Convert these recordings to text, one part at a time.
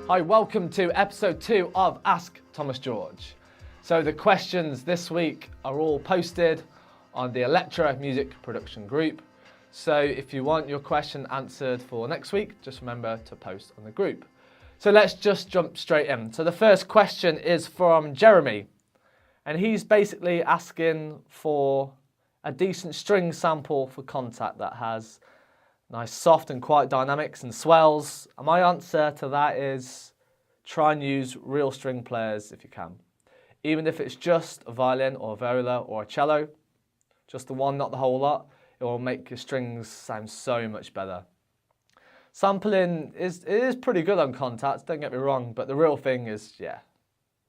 Hi, welcome to episode 2 of Ask Thomas George. So the questions this week are all posted on the Electro Music Production group. So if you want your question answered for next week, just remember to post on the group. So let's just jump straight in. So the first question is from Jeremy, and he's basically asking for a decent string sample for Contact that has nice soft and quiet dynamics and swells. And my answer to that is try and use real string players if you can. Even if it's just a violin or a viola or a cello, just the one, not the whole lot, it will make your strings sound so much better. Sampling is pretty good on Contact, don't get me wrong, but the real thing is, yeah,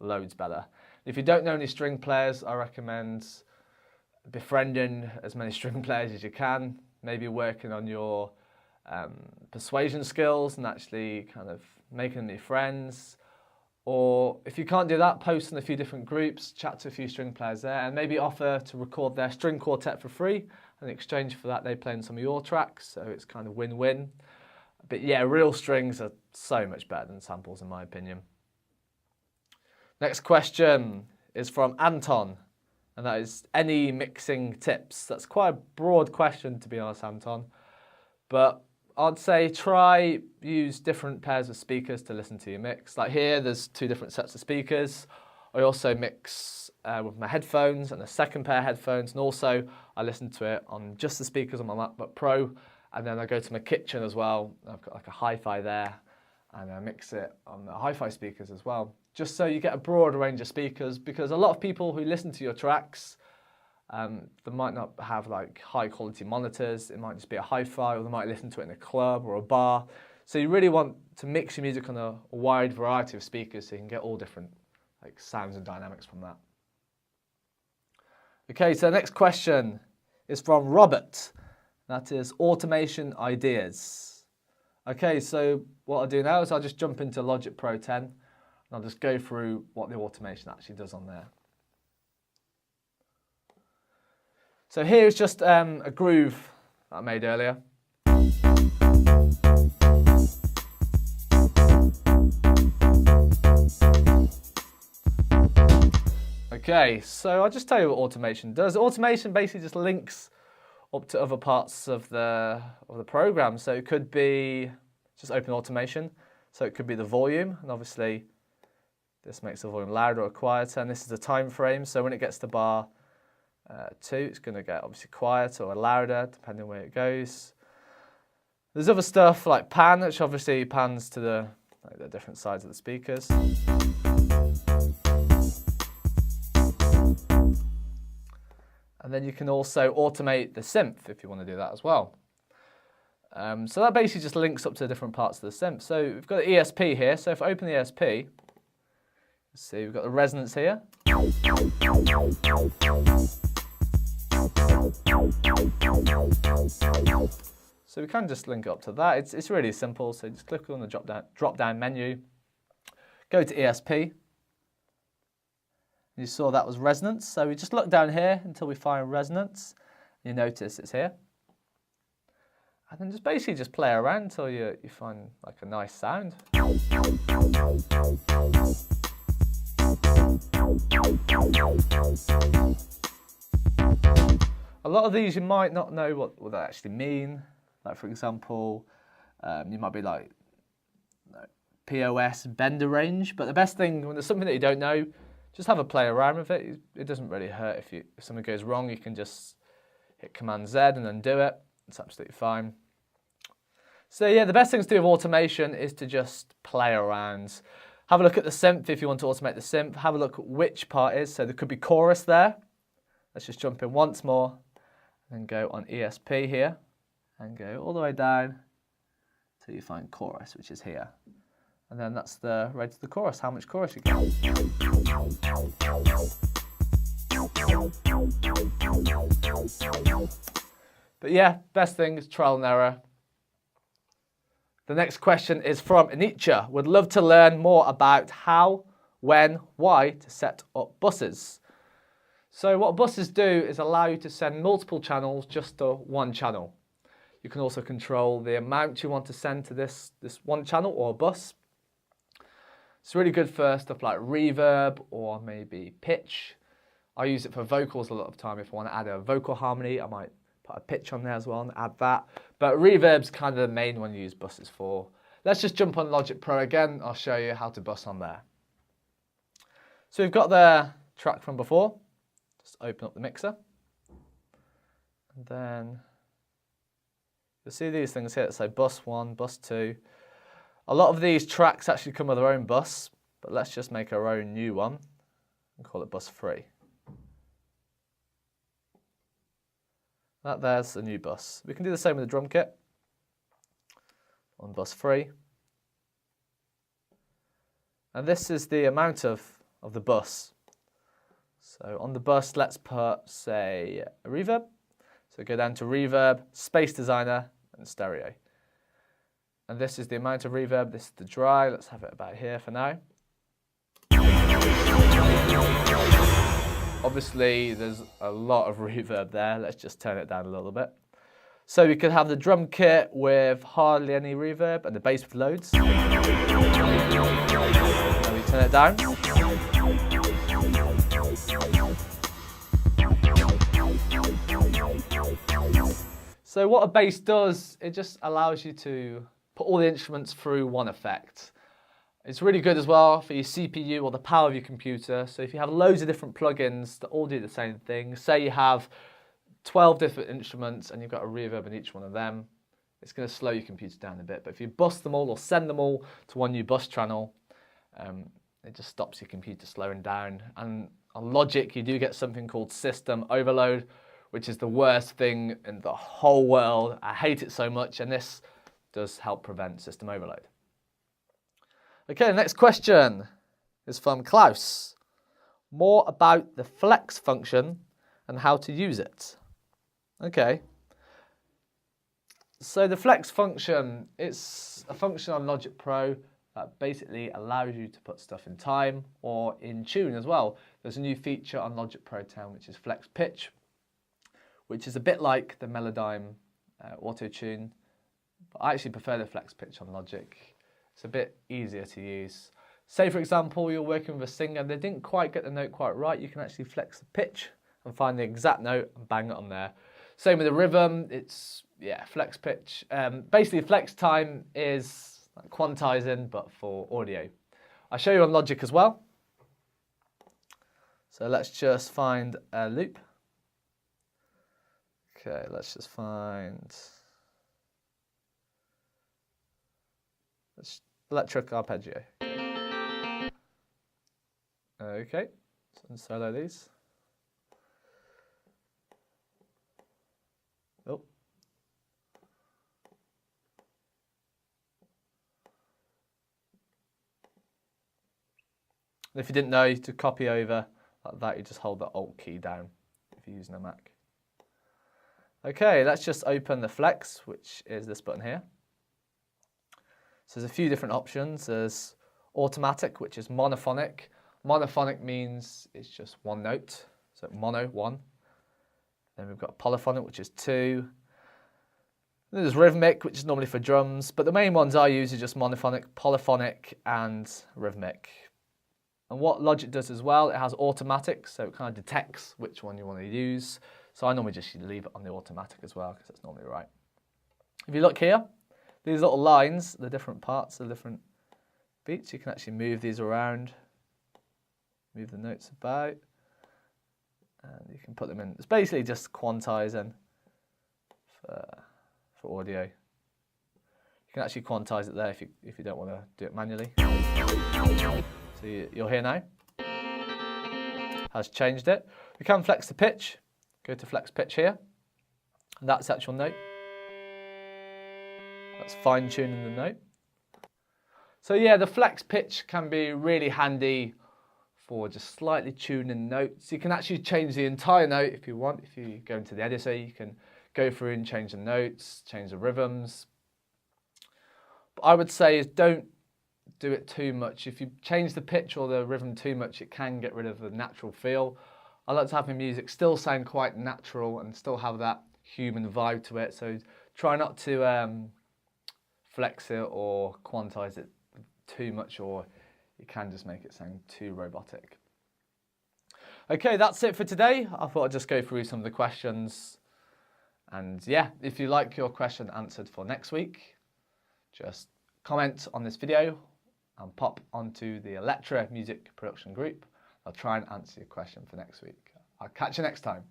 loads better. If you don't know any string players, I recommend befriending as many string players as you can, maybe working on your persuasion skills and actually kind of making them your friends. Or if you can't do that, post in a few different groups, chat to a few string players there, and maybe offer to record their string quartet for free. And in exchange for that, they play in some of your tracks, so it's kind of win-win. But yeah, real strings are so much better than samples in my opinion. Next question is from Anton, and that is any mixing tips. That's quite a broad question, to be honest, Anton. But I'd say try use different pairs of speakers to listen to your mix. Like here, there's 2 different sets of speakers. I also mix with my headphones and a second pair of headphones, and also I listen to it on just the speakers on my MacBook Pro, and then I go to my kitchen as well. I've got like a hi-fi there, and I mix it on the hi-fi speakers as well, just so you get a broad range of speakers, because a lot of people who listen to your tracks, they might not have like high quality monitors, it might just be a hi-fi, or they might listen to it in a club or a bar. So you really want to mix your music on a wide variety of speakers so you can get all different like sounds and dynamics from that. Okay, so the next question is from Robert. That is automation ideas. Okay, so what I'll do now is I'll just jump into Logic Pro 10 and I'll just go through what the automation actually does on there. So here's just a groove that I made earlier. Okay, so I'll just tell you what automation does. Automation basically just links up to other parts of the program. So it could be just open automation. So it could be the volume, and obviously this makes the volume louder or quieter. And this is the time frame. So when it gets to bar 2, it's going to get obviously quieter or louder depending on where it goes. There's other stuff like pan, which obviously pans to the different sides of the speakers. And then you can also automate the synth if you want to do that as well. So that basically just links up to different parts of the synth. So we've got the ESP here. So if I open the ESP, let's see, we've got the resonance here. So we can just link it up to that. It's really simple. So just click on the drop down menu, go to ESP. You saw that was resonance. So we just look down here until we find resonance. You notice it's here. And then just basically just play around until you find like a nice sound. A lot of these you might not know what they actually mean. Like for example, you might be like POS bender range. But the best thing when there's something that you don't know, just have a play around with it. It doesn't really hurt if something goes wrong. You can just hit Command Z and undo it. It's absolutely fine. So yeah, the best thing to do with automation is to just play around. Have a look at the synth if you want to automate the synth. Have a look at which part is. So there could be chorus there. Let's just jump in once more and go on ESP here and go all the way down till you find chorus, which is here. And then that's the rate of the chorus, how much chorus you get. But yeah, best thing is trial and error. The next question is from Anicha. Would love to learn more about how, when, why to set up buses. So what buses do is allow you to send multiple channels just to one channel. You can also control the amount you want to send to this one channel or bus. It's really good for stuff like reverb or maybe pitch. I use it for vocals a lot of time. If I want to add a vocal harmony, I might put a pitch on there as well and add that. But reverb's kind of the main one you use buses for. Let's just jump on Logic Pro again. I'll show you how to bus on there. So we've got the track from before. Just open up the mixer. And then you'll see these things here that say bus 1, bus 2. A lot of these tracks actually come with their own bus, but let's just make our own new one and call it bus 3. There's the new bus. We can do the same with the drum kit on bus 3. And this is the amount of the bus. So on the bus, let's put, say, a reverb. So go down to reverb, space designer, and stereo. And this is the amount of reverb. This is the dry. Let's have it about here for now. Obviously, there's a lot of reverb there. Let's just turn it down a little bit. So we could have the drum kit with hardly any reverb and the bass with loads. And we turn it down. So what a bass does, it just allows you to put all the instruments through one effect. It's really good as well for your CPU or the power of your computer. So if you have loads of different plugins that all do the same thing, say you have 12 different instruments and you've got a reverb in each one of them, it's going to slow your computer down a bit. But if you bus them all or send them all to one new bus channel, it just stops your computer slowing down. And on Logic, you do get something called system overload, which is the worst thing in the whole world. I hate it so much, and this does help prevent system overload. Okay, the next question is from Klaus. More about the flex function and how to use it. Okay. So the flex function, it's a function on Logic Pro that basically allows you to put stuff in time or in tune as well. There's a new feature on Logic Pro 10 which is flex pitch, which is a bit like the Melodyne auto tune, but I actually prefer the flex pitch on Logic. It's a bit easier to use. Say for example you're working with a singer, they didn't quite get the note quite right, you can actually flex the pitch and find the exact note and bang it on there. Same with the rhythm, it's flex pitch. Basically flex time is like quantizing but for audio. I'll show you on Logic as well. So let's just find a loop. Okay, let's just find electric arpeggio. Okay, so solo these. Oh. And if you didn't know, to copy over like that, you just hold the Alt key down if you're using a Mac. Okay, let's just open the flex, which is this button here. So there's a few different options. There's automatic, which is monophonic. Monophonic means it's just one note, so mono, 1. Then we've got polyphonic, which is 2. Then there's rhythmic, which is normally for drums, but the main ones I use are just monophonic, polyphonic, and rhythmic. And what Logic does as well, it has automatic, so it kind of detects which one you want to use. So I normally just leave it on the automatic as well, because that's normally right. If you look here, these little lines, the different parts, the different beats, you can actually move these around, move the notes about, and you can put them in. It's basically just quantizing for audio. You can actually quantize it there if you don't want to do it manually. So you'll hear now, has changed it. We can flex the pitch. Go to flex pitch here, and that's the actual note. That's fine tuning the note. So yeah, the flex pitch can be really handy for just slightly tuning notes. You can actually change the entire note if you want. If you go into the editor, you can go through and change the notes, change the rhythms. But I would say is don't do it too much. If you change the pitch or the rhythm too much, it can get rid of the natural feel. I like to have my music still sound quite natural and still have that human vibe to it. So try not to flex it or quantize it too much, or it can just make it sound too robotic. Okay, that's it for today. I thought I'd just go through some of the questions. And yeah, if you like your question answered for next week, just comment on this video and pop onto the Electra Music Production Group. I'll try and answer your question for next week. I'll catch you next time.